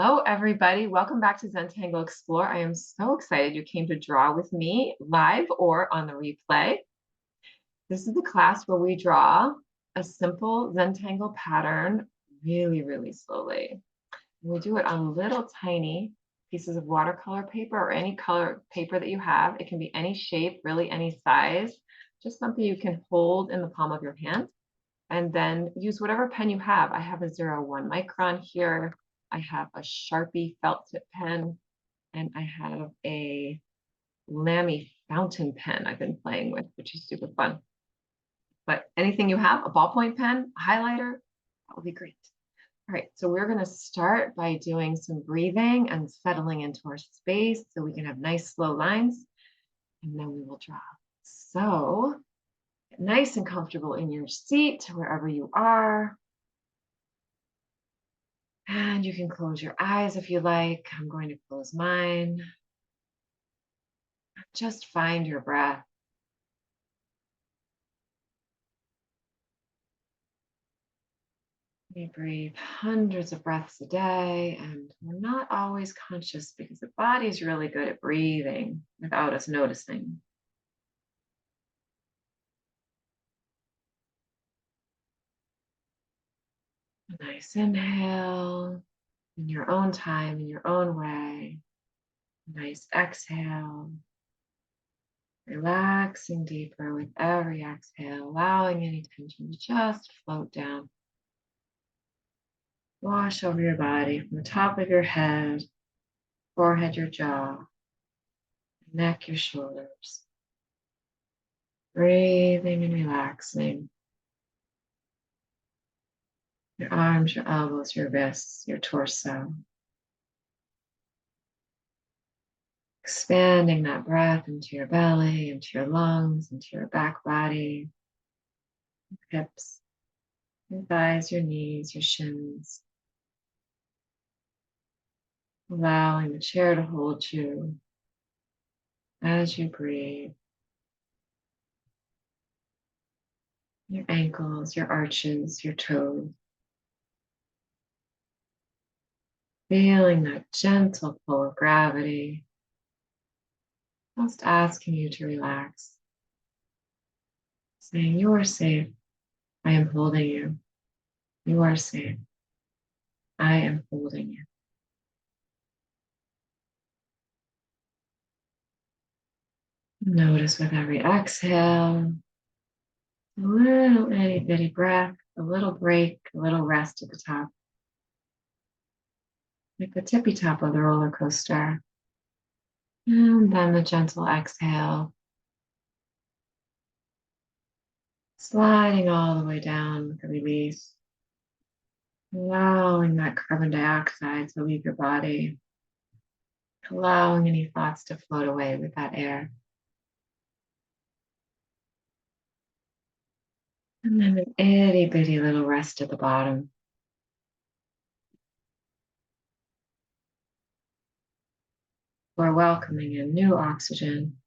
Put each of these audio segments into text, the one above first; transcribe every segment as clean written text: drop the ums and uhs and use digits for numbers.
Hello, everybody. Welcome back to Zentangle Explore. I am so excited you came to draw with me live or on the replay. This is the class where we draw a simple Zentangle pattern really, really slowly. And we do it on little tiny pieces of watercolor paper or any color paper that you have. It can be any shape, really any size, just something you can hold in the palm of your hand. And then use whatever pen you have. I have a 01 Micron here. I have a Sharpie felt tip pen, and I have a Lamy fountain pen I've been playing with, which is super fun. But anything you have, a ballpoint pen, a highlighter, that would be great. All right, so we're going to start by doing some breathing and settling into our space so we can have nice slow lines, and then we will draw. So get nice and comfortable in your seat, wherever you are. And you can close your eyes if you like. I'm going to close mine. Just find your breath. We breathe hundreds of breaths a day, and we're not always conscious because the body's really good at breathing without us noticing. A nice inhale in your own time, in your own way. A nice exhale. Relaxing deeper with every exhale, allowing any tension to just float down. Wash over your body from the top of your head, forehead, your jaw, neck, your shoulders. Breathing and relaxing. Your arms, your elbows, your wrists, your torso. Expanding that breath into your belly, into your lungs, into your back body, hips, your thighs, your knees, your shins. Allowing the chair to hold you as you breathe. Your ankles, your arches, your toes. Feeling that gentle pull of gravity. Just asking you to relax. Saying, you are safe. I am holding you. You are safe. I am holding you. Notice with every exhale, a little itty bitty breath, a little break, a little rest at the top. Like the tippy top of the roller coaster. And then the gentle exhale. Sliding all the way down with the release. Allowing that carbon dioxide to leave your body. Allowing any thoughts to float away with that air. And then an itty bitty little rest at the bottom. We're welcoming in new oxygen.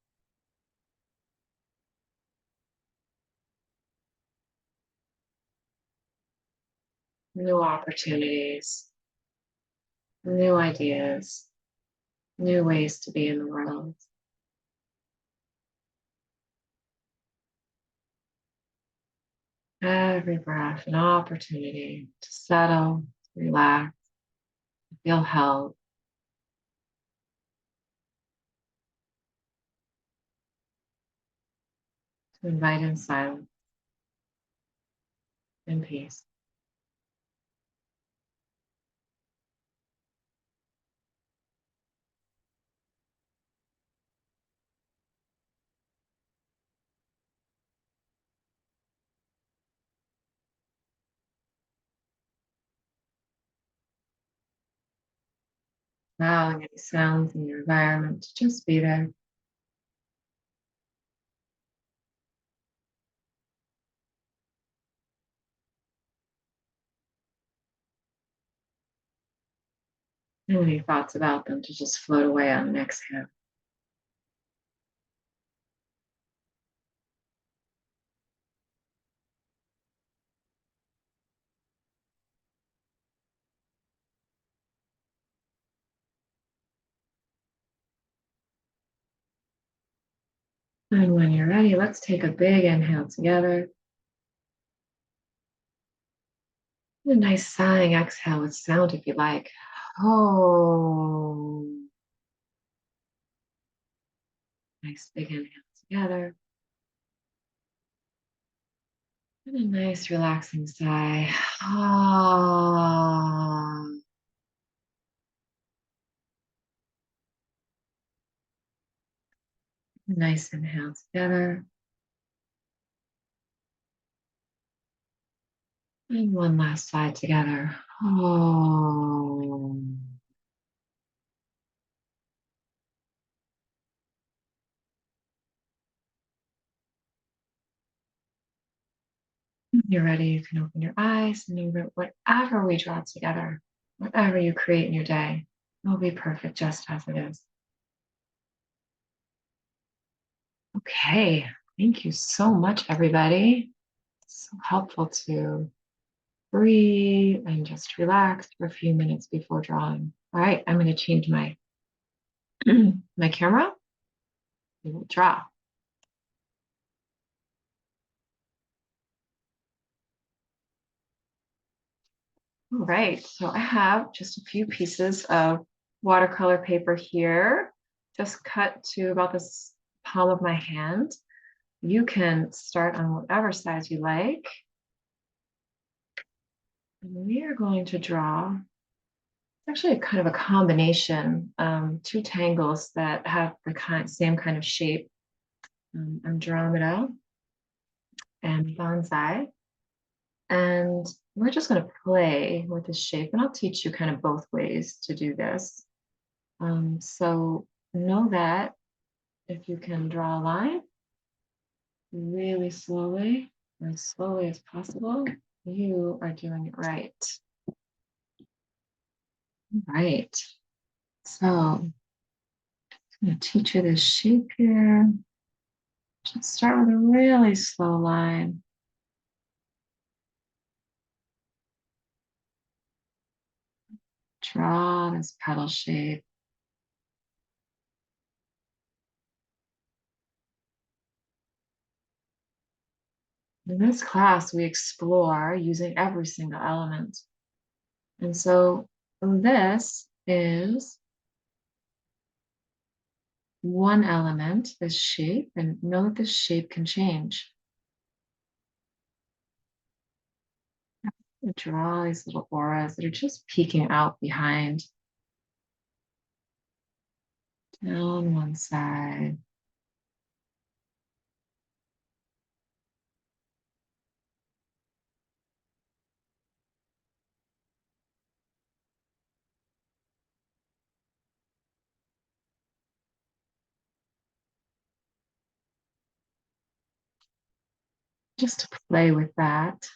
New opportunities. New ideas. New ways to be in the world. Every breath, an opportunity to settle, relax, feel held. To invite in silence and peace. Allowing any sounds in your environment to just be there. Any thoughts about them to just float away on an exhale. And when you're ready, let's take a big inhale together. A nice sighing exhale with sound if you like. Oh, nice big inhale together. And a nice relaxing sigh. Ah. Nice inhale together. And one last sigh together. Oh. When you're ready, you can open your eyes and know that whatever we draw together, whatever you create in your day, will be perfect just as it is. Okay, thank you so much, everybody. It's so helpful to breathe and just relax for a few minutes before drawing. All right, I'm going to change my my camera. We will draw. All right, so I have just a few pieces of watercolor paper here, just cut to about the palm of my hand. You can start on whatever size you like. And we are going to draw, it's actually a kind of a combination, two tangles that have the same kind of shape, Andromeda and Bonsai. And we're just going to play with the shape, and I'll teach you kind of both ways to do this. So know that if you can draw a line really slowly, or as slowly as possible, you are doing it right. Right. So I'm going to teach you this shape here. Just start with a really slow line. Draw this petal shape. In this class, we explore using every single element. And so this is one element, this shape, and know that this shape can change. Draw these little auras that are just peeking out behind. Down one side. Just to play with that.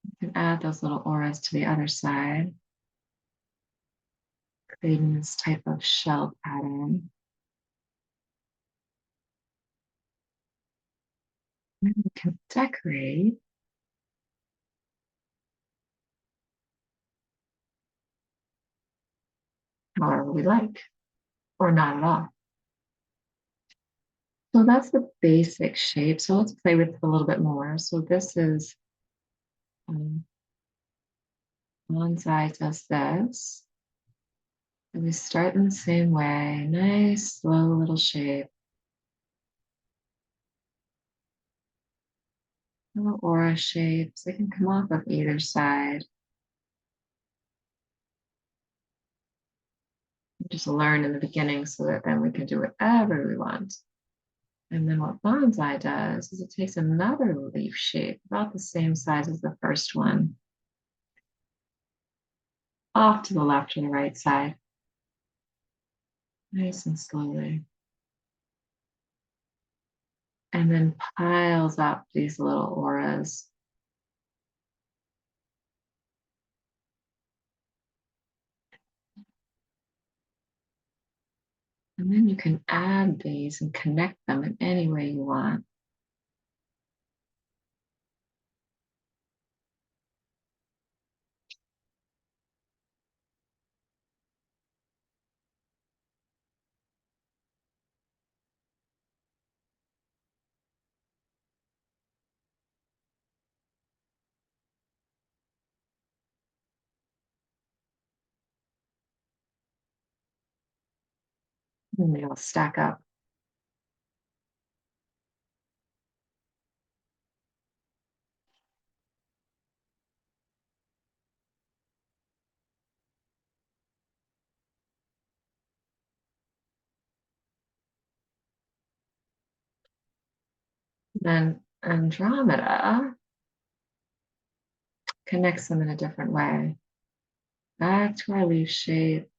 You can add those little auras to the other side, creating this type of shell pattern. And we can decorate however we like, or not at all. So that's the basic shape. So let's play with it a little bit more. So this is one side does this. And we start in the same way, nice, slow little shape. Little aura shapes. They can come off of either side. Just learn in the beginning so that then we can do whatever we want. And then what bonsai does is it takes another leaf shape, about the same size as the first one, off to the left or the right side. Nice and slowly. And then piles up these little auras. And then you can add these and connect them in any way you want. And they all stack up. Then Andromeda connects them in a different way. Back to our leaf shape.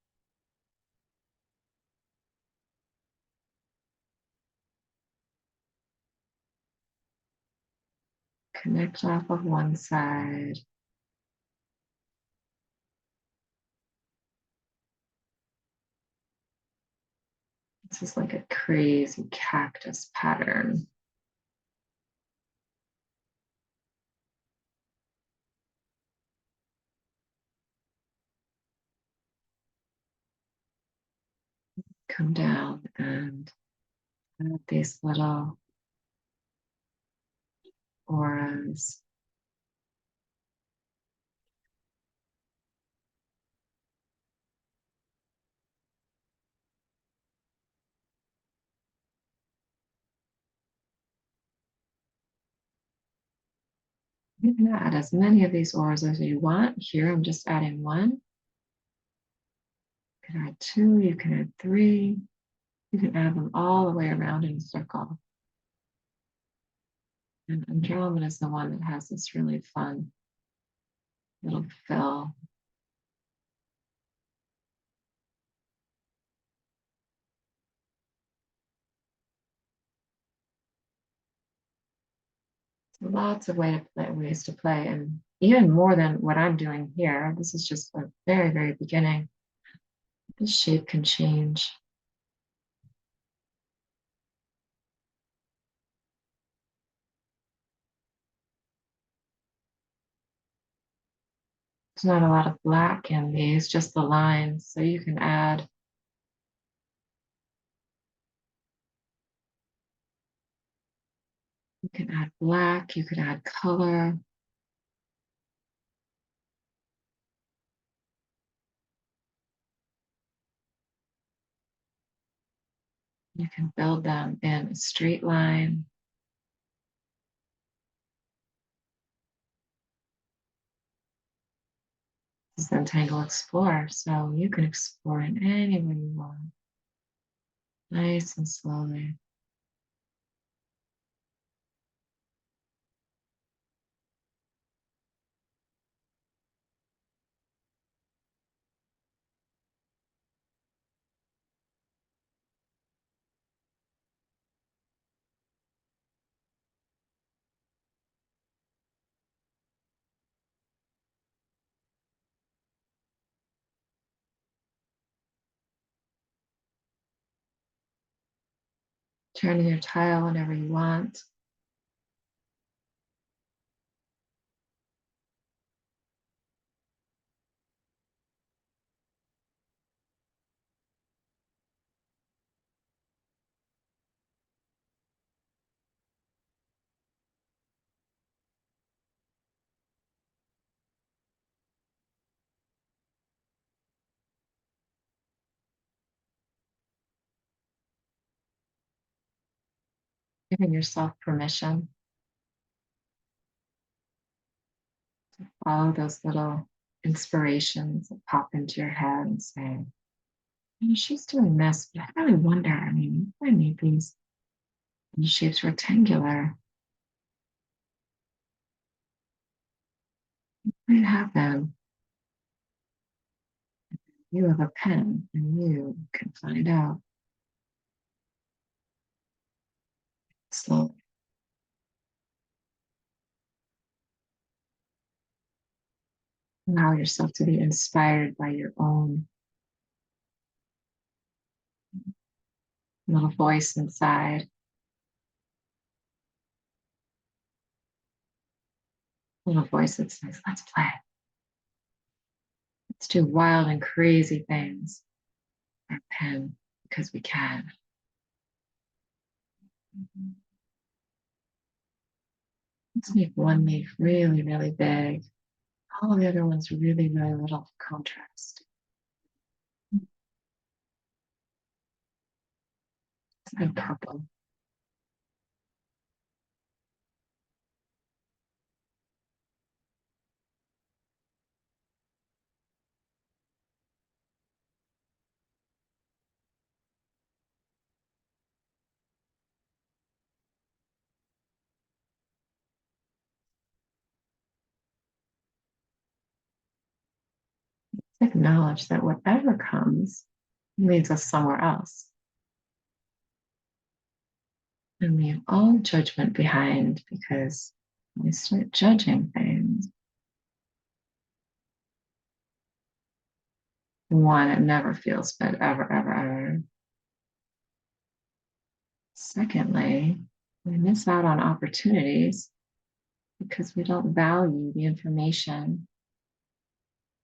Connect off of one side. This is like a crazy cactus pattern. Come down and add these little auras. You can add as many of these auras as you want. Here, I'm just adding one. You can add two, you can add three. You can add them all the way around in a circle. And Andromeda is the one that has this really fun little fill. So lots of ways to play, and even more than what I'm doing here. This is just a very, very beginning. This shape can change. There's not a lot of black in these, just the lines. So you can add black, you can add color. You can build them in a straight line. This is Zentangle Explore, so you can explore in any way you want. Nice and slowly. Turning your tile whenever you want. Giving yourself permission to follow those little inspirations that pop into your head and say, she's doing this, but I really wonder, if I made these shapes rectangular, what happen? You have a pen and you can find out slowly. Allow yourself to be inspired by your own little voice inside. Little voice that says, let's play. Let's do wild and crazy things. Our pen, because we can. Let's make one leaf really, really big. All the other ones really, really little for contrast. And purple. Acknowledge that whatever comes leads us somewhere else. And leave all judgment behind, because when we start judging things, one, it never feels good, ever, ever, ever. Secondly, we miss out on opportunities because we don't value the information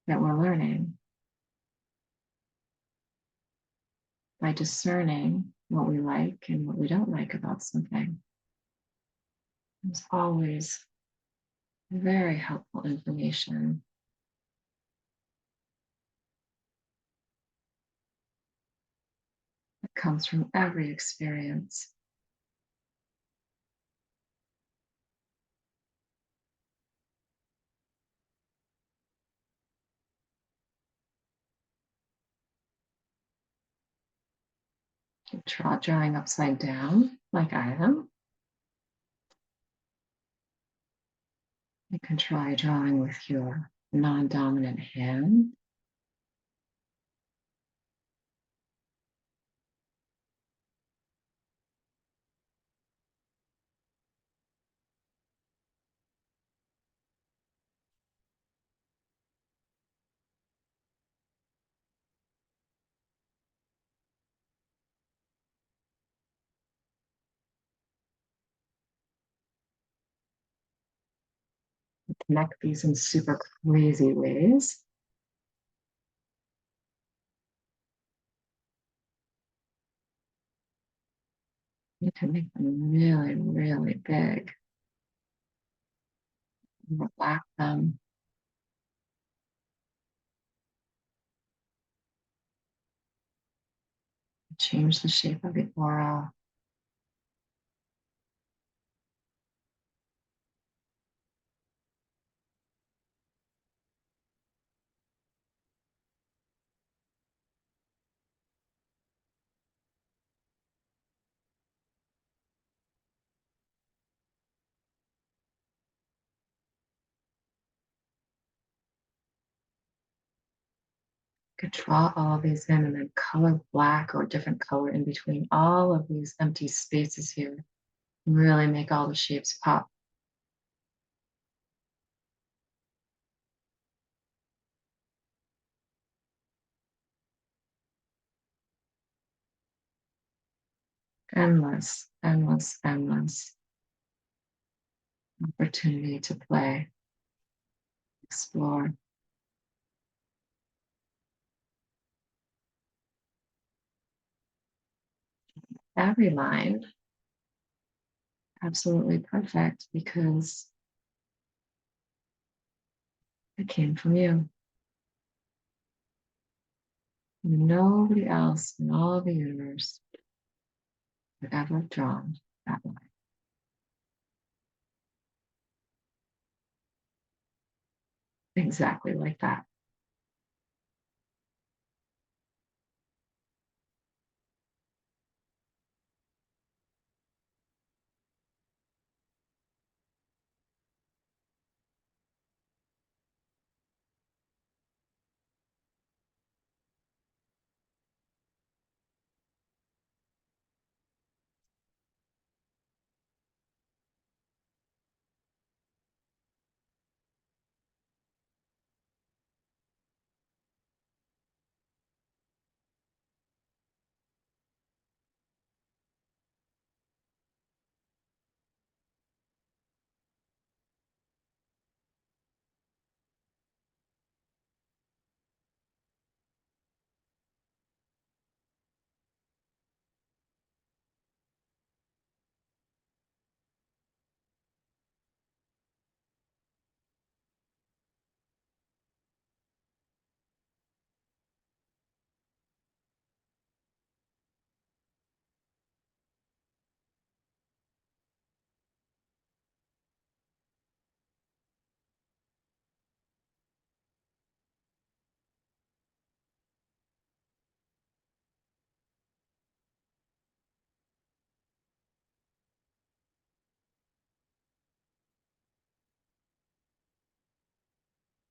that we're learning. By discerning what we like and what we don't like about something, there's always very helpful information that comes from every experience. Drawing upside down like I am. You can try drawing with your non-dominant hand. Connect these in super crazy ways. You can make them really, really big. Relax them. Change the shape of the aura. You could draw all of these in and then color black or a different color in between all of these empty spaces here. Really make all the shapes pop. Endless, endless, endless opportunity to play, explore. Every line absolutely perfect because it came from you. Nobody else in all of the universe could ever have drawn that line. Exactly like that.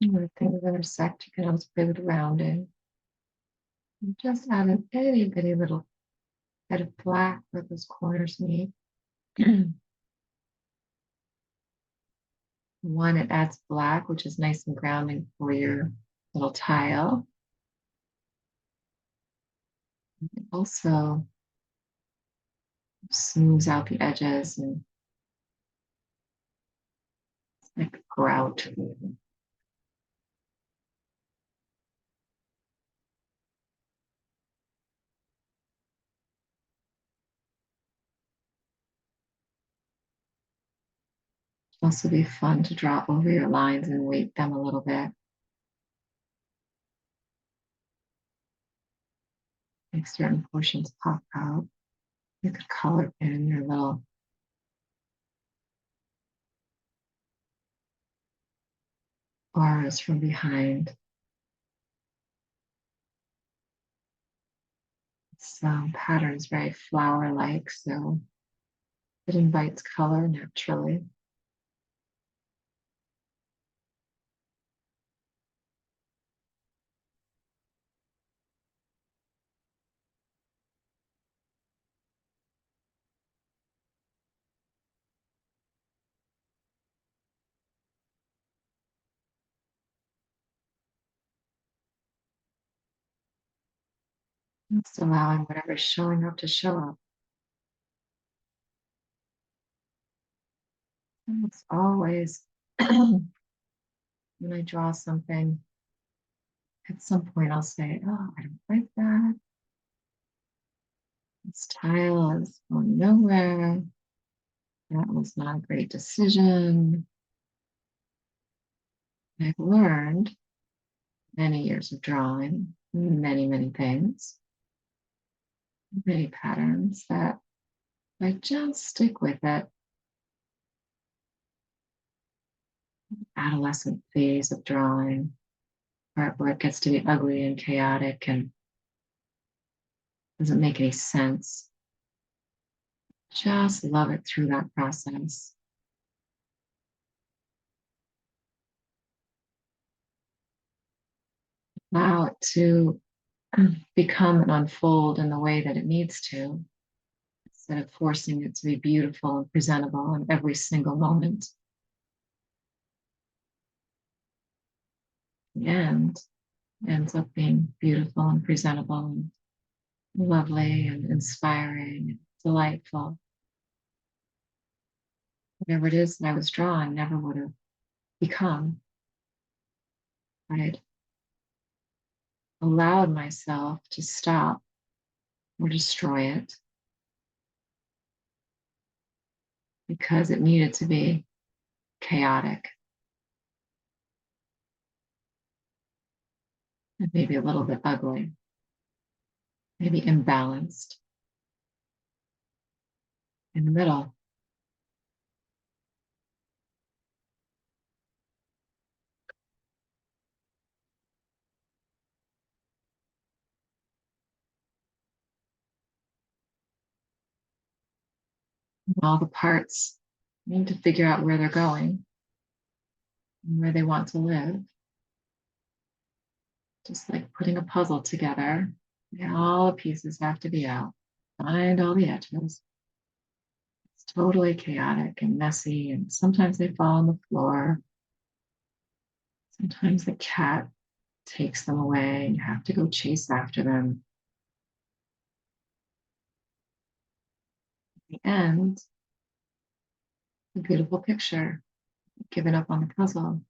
When things intersect, you can always play with rounding. And just add an itty bitty little bit of black where those corners meet. One, it adds black, which is nice and grounding for your little tile. It also smooths out the edges and it's like a grout. Also be fun to draw over your lines and weight them a little bit. Make certain portions pop out. You could color in your little bars from behind. This pattern is very flower-like, so it invites color naturally. Just allowing whatever's showing up to show up. And it's always, when I draw something, at some point I'll say, oh, I don't like that. This tile is going nowhere. That was not a great decision. I've learned many years of drawing, many things, many patterns that if I just stick with it, adolescent phase of drawing, part where it gets to be ugly and chaotic and doesn't make any sense. Just love it through that process. Allow it to become and unfold in the way that it needs to, instead of forcing it to be beautiful and presentable in every single moment. The end ends up being beautiful and presentable and lovely and inspiring and delightful. Whatever it is that I was drawing never would have become. I'd allowed myself to stop or destroy it because it needed to be chaotic and maybe a little bit ugly, maybe imbalanced. In the middle, all the parts need to figure out where they're going and where they want to live. Just like putting a puzzle together, all the pieces have to be out. Find all the edges. It's totally chaotic and messy, and sometimes they fall on the floor. Sometimes the cat takes them away and you have to go chase after them. At the end, a beautiful picture, given up on the puzzle.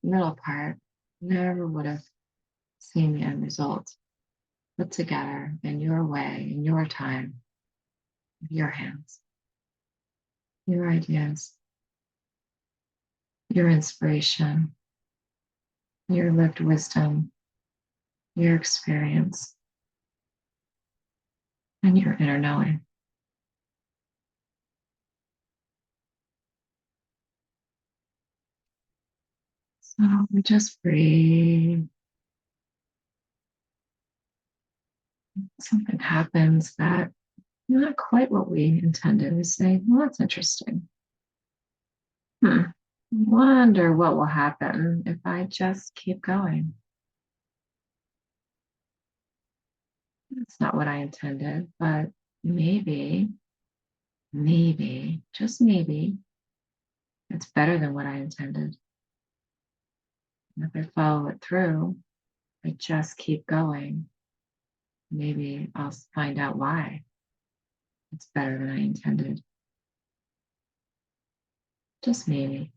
The middle part, never would have seen the end result put together in your way, in your time, with your hands, your ideas, your inspiration, your lived wisdom, your experience, and your inner knowing. So we just breathe. Something happens that not quite what we intended. We say, well, that's interesting. Wonder what will happen if I just keep going. That's not what I intended, but maybe, just maybe, it's better than what I intended. And if I follow it through, I just keep going, maybe I'll find out why it's better than I intended. Just maybe.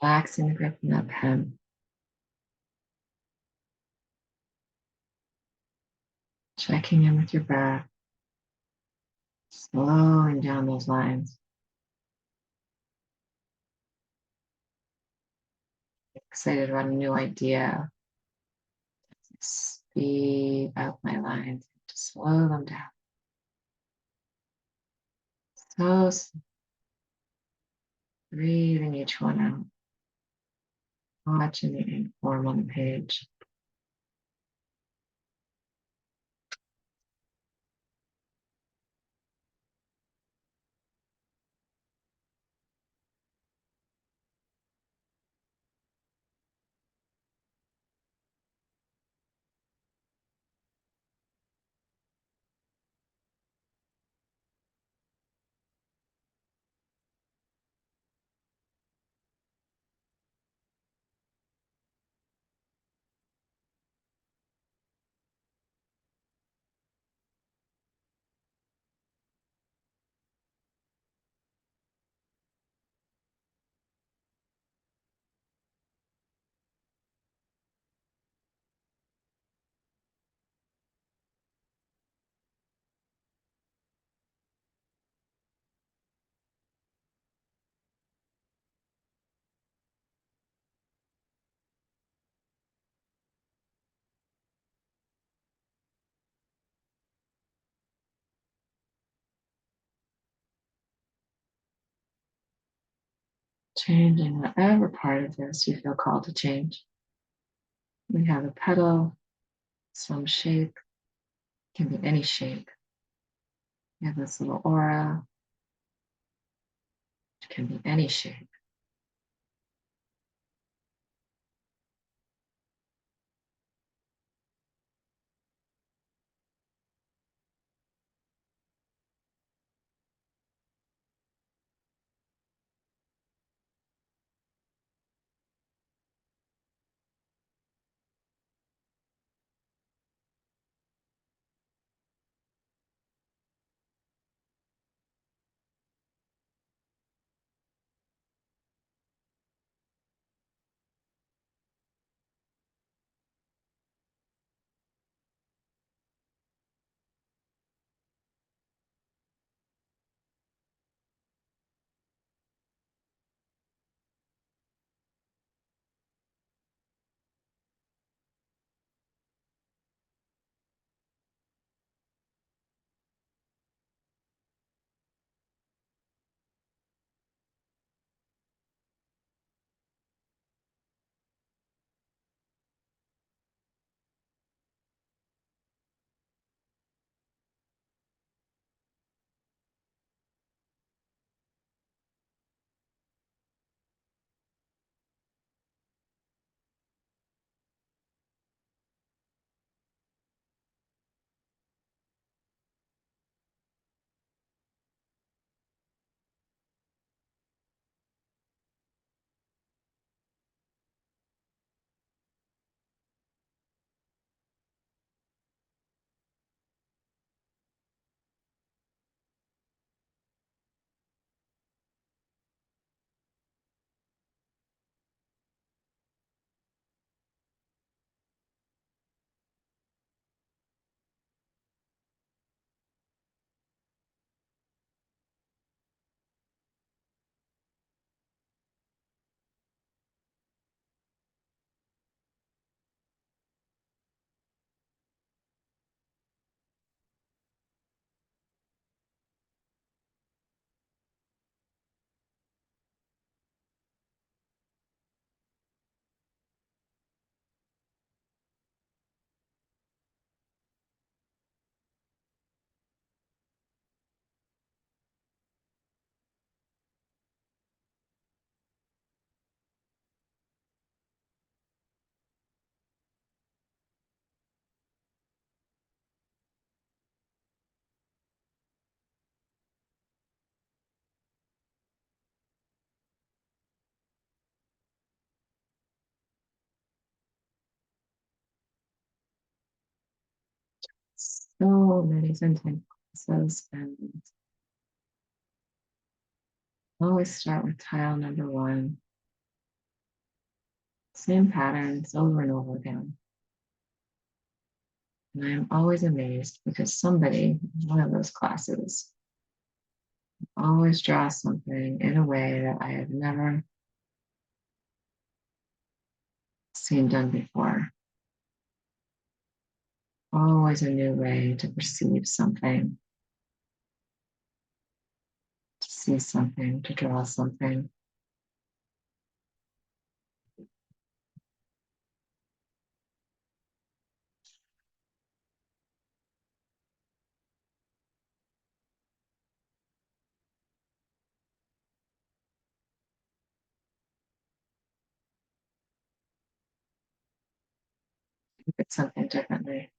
Relaxing the grip in that pen. Checking in with your breath. Slowing down those lines. Excited about a new idea. Speed up my lines. To slow them down. So breathing each one out. Watching the ink form on the page. Changing whatever part of this you feel called to change. We have a petal, some shape, can be any shape. We have this little aura, it can be any shape. So many Zentangle classes, and always start with tile number one. Same patterns over and over again. And I'm always amazed because somebody in one of those classes always draws something in a way that I have never seen done before. Always a new way to perceive something, to see something, to draw something. Look at something differently.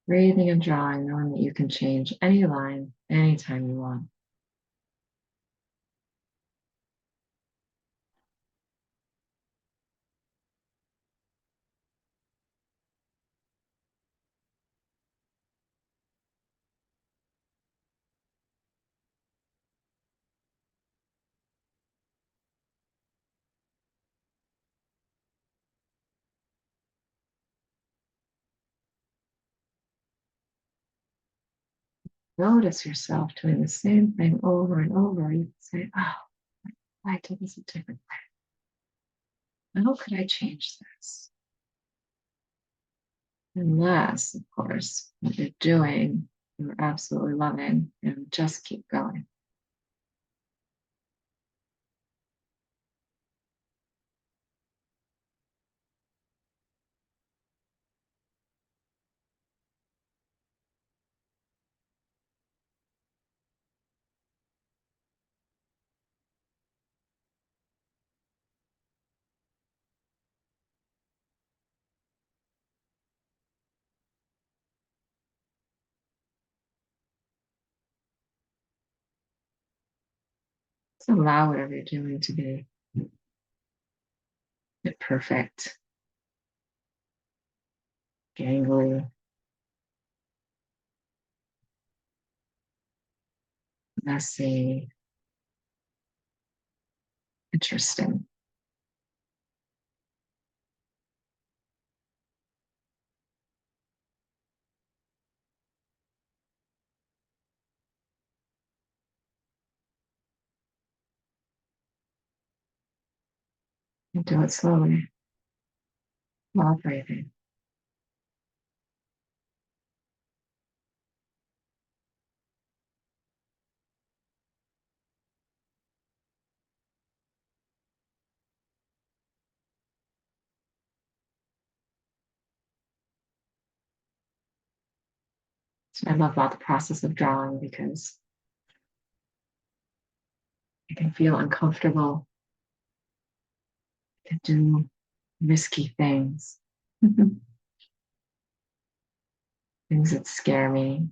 Breathing and drawing, knowing that you can change any line anytime you want. notice yourself doing the same thing over and over, you can say, oh, I did this a different way. How could I change this? Unless, of course, what you're doing, you're absolutely loving, and just keep going. Just allow whatever you're doing to be perfect, gangly, messy, interesting. And do it slowly while breathing. So I love about the process of drawing because I can feel uncomfortable, I can do risky things, things that scare me,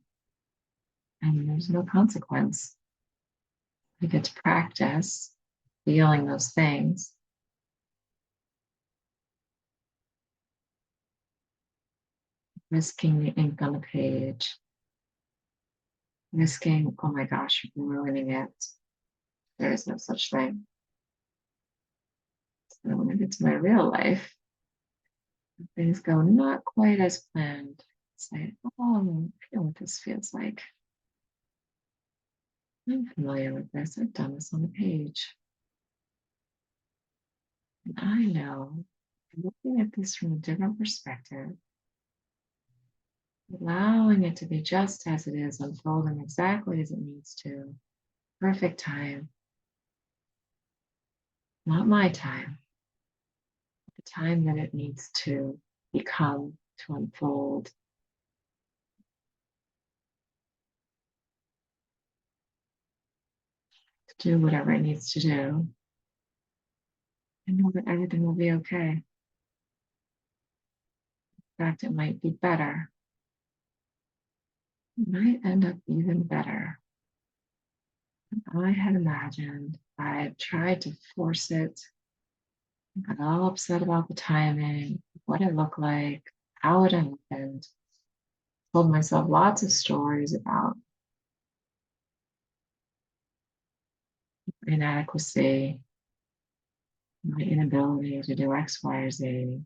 and there's no consequence. I get to practice feeling those things, risking the ink on the page, risking, oh my gosh, ruining it. There is no such thing. So when I get to my real life, things go not quite as planned. Say, oh, I feel what this feels like. I'm familiar with this. I've done this on the page. And I know, looking at this from a different perspective, allowing it to be just as it is, unfolding exactly as it needs to. Perfect time, not my time, the time that it needs to become, to unfold. To do whatever it needs to do. And know that everything will be okay. In fact, it might be better. It might end up even better than I had imagined. I tried to force it. I got all upset about the timing, what it looked like, how it happened. Told myself lots of stories about inadequacy, my inability to do X, Y, or Z.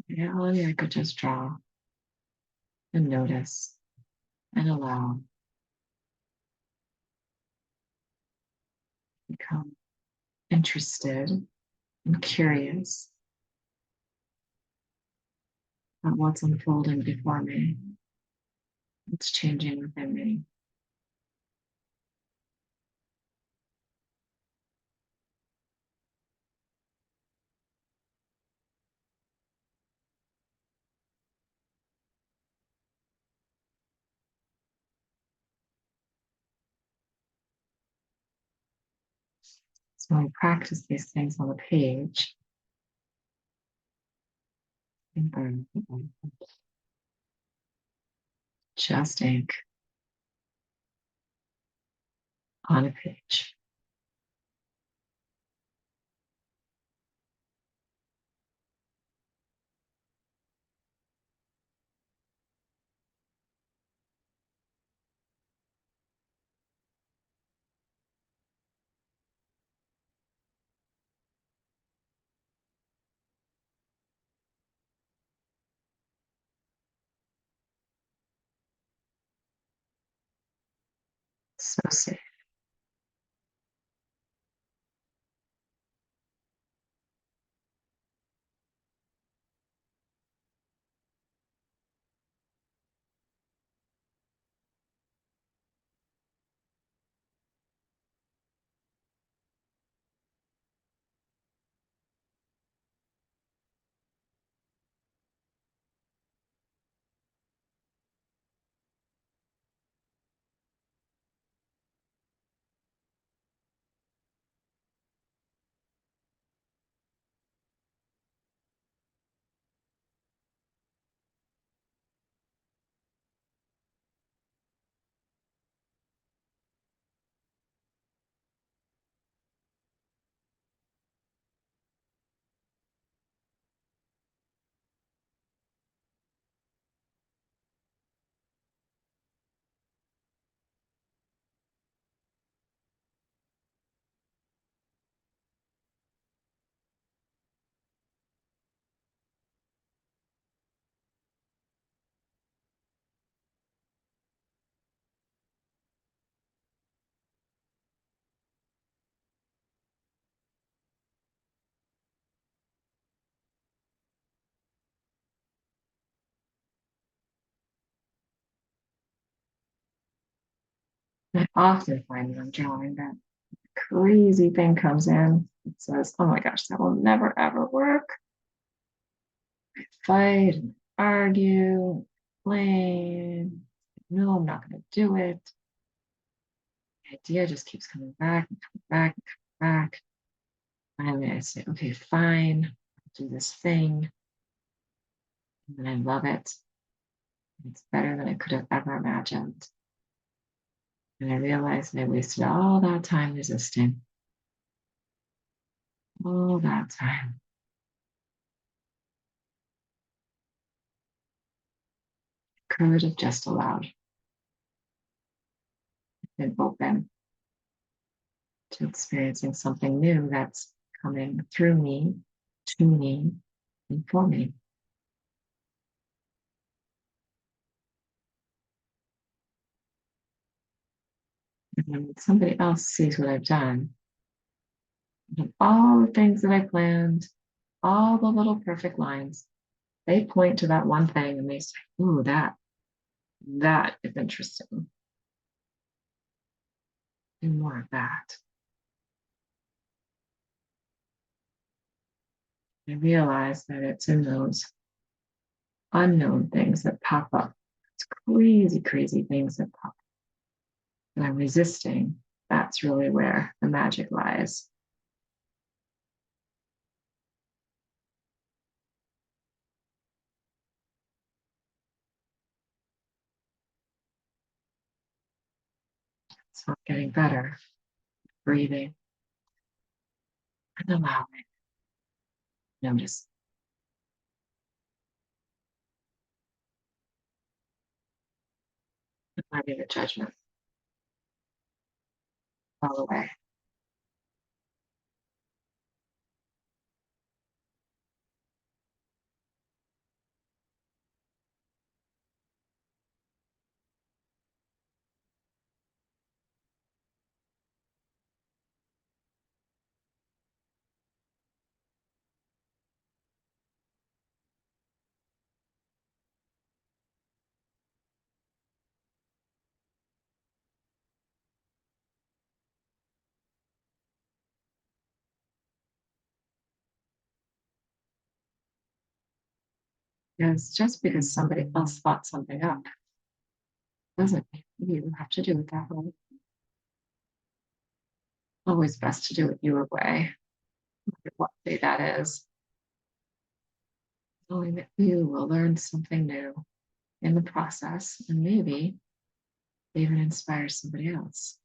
In reality, I could just draw and notice and allow, become interested and curious about what's unfolding before me, what's changing within me. So when I practice these things on the page, just ink on a page. So safe. I often find when I'm drawing that crazy thing comes in. It says, oh my gosh, that will never ever work. I fight and argue, complain. No, I'm not going to do it. The idea just keeps coming back and coming back and coming back. Finally, I say, okay, fine, I'll do this thing. And I love it. It's better than I could have ever imagined. And I realized I wasted all that time resisting. All that time. Could have just allowed, been open to experiencing something new that's coming through me, to me, and for me. And when somebody else sees what I've done, and all the things that I planned, all the little perfect lines, they point to that one thing and they say, ooh, that is interesting. Do more of that. I realize that it's in those unknown things that pop up. It's crazy, crazy things that pop up that I'm resisting. That's really where the magic lies. It's not getting better. Breathing and allowing. Notice. Letting the judgment fall away. Because just because somebody else thought something up doesn't mean you have to do it that way. Always best to do it your way, what way that is. Knowing that you will learn something new in the process and maybe even inspire somebody else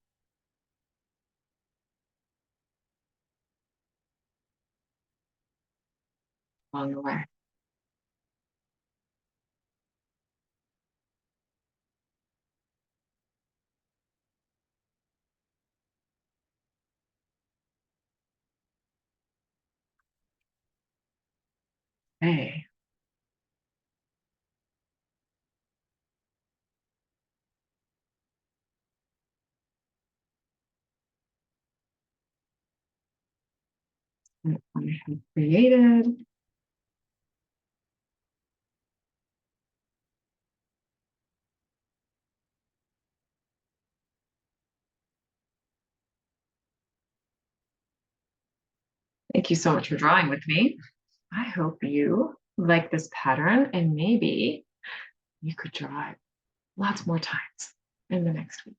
along the way. Hey, that I have created. Thank you so much for drawing with me. I hope you like this pattern and maybe you could draw it lots more times in the next week.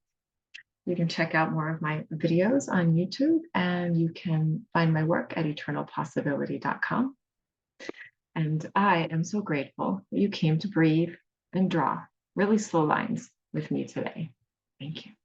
You can check out more of my videos on YouTube and you can find my work at eternalpossibility.com. And I am so grateful that you came to breathe and draw really slow lines with me today. Thank you.